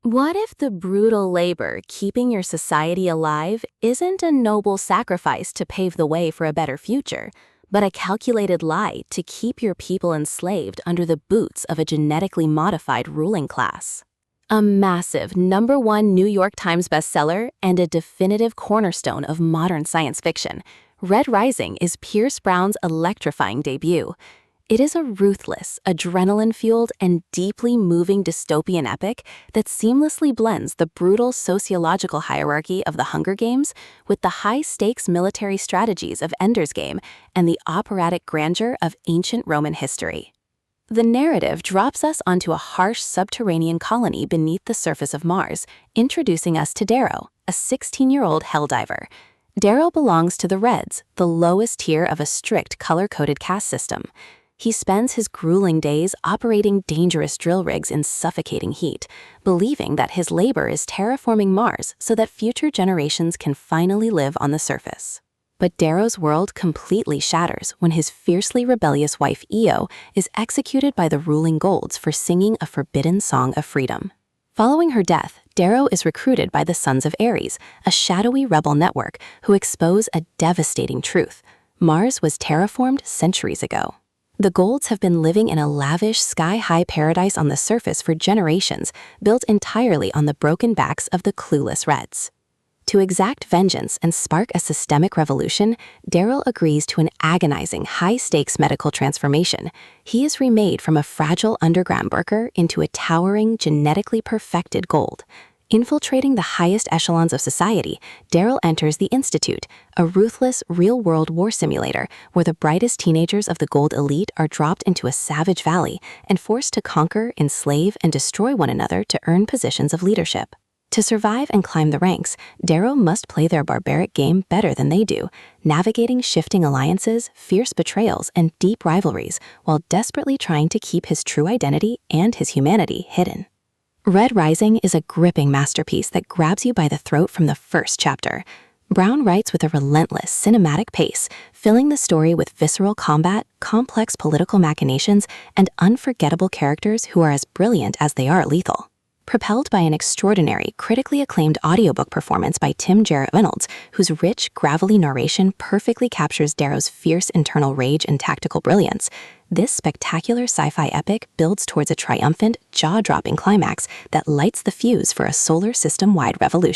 What if the brutal labor keeping your society alive isn't a noble sacrifice to pave the way for a better future, but a calculated lie to keep your people enslaved under the boots of a genetically modified ruling class? A massive #1 New York Times bestseller and a definitive cornerstone of modern science fiction, Red Rising is Pierce Brown's electrifying debut. It is a ruthless, adrenaline-fueled, and deeply moving dystopian epic that seamlessly blends the brutal sociological hierarchy of the Hunger Games with the high-stakes military strategies of Ender's Game and the operatic grandeur of ancient Roman history. The narrative drops us onto a harsh subterranean colony beneath the surface of Mars, introducing us to Darrow, a 16-year-old Helldiver. Darrow belongs to the Reds, the lowest tier of a strict color-coded caste system. He spends his grueling days operating dangerous drill rigs in suffocating heat, believing that his labor is terraforming Mars so that future generations can finally live on the surface. But Darrow's world completely shatters when his fiercely rebellious wife Io is executed by the ruling Golds for singing a forbidden song of freedom. Following her death, Darrow is recruited by the Sons of Ares, a shadowy rebel network who expose a devastating truth: Mars was terraformed centuries ago. The Golds have been living in a lavish, sky-high paradise on the surface for generations, built entirely on the broken backs of the clueless Reds. To exact vengeance and spark a systemic revolution, Darrow agrees to an agonizing, high-stakes medical transformation. He is remade from a fragile underground worker into a towering, genetically perfected Gold. Infiltrating the highest echelons of society, Darrow enters the Institute, a ruthless, real-world war simulator where the brightest teenagers of the Gold elite are dropped into a savage valley and forced to conquer, enslave, and destroy one another to earn positions of leadership. To survive and climb the ranks, Darrow must play their barbaric game better than they do, navigating shifting alliances, fierce betrayals, and deep rivalries, while desperately trying to keep his true identity and his humanity hidden. Red Rising is a gripping masterpiece that grabs you by the throat from the first chapter. Brown writes with a relentless, cinematic pace, filling the story with visceral combat, complex political machinations, and unforgettable characters who are as brilliant as they are lethal. Propelled by an extraordinary, critically acclaimed audiobook performance by Tim Jarrett Reynolds, whose rich, gravelly narration perfectly captures Darrow's fierce internal rage and tactical brilliance, this spectacular sci-fi epic builds towards a triumphant, jaw-dropping climax that lights the fuse for a solar system-wide revolution.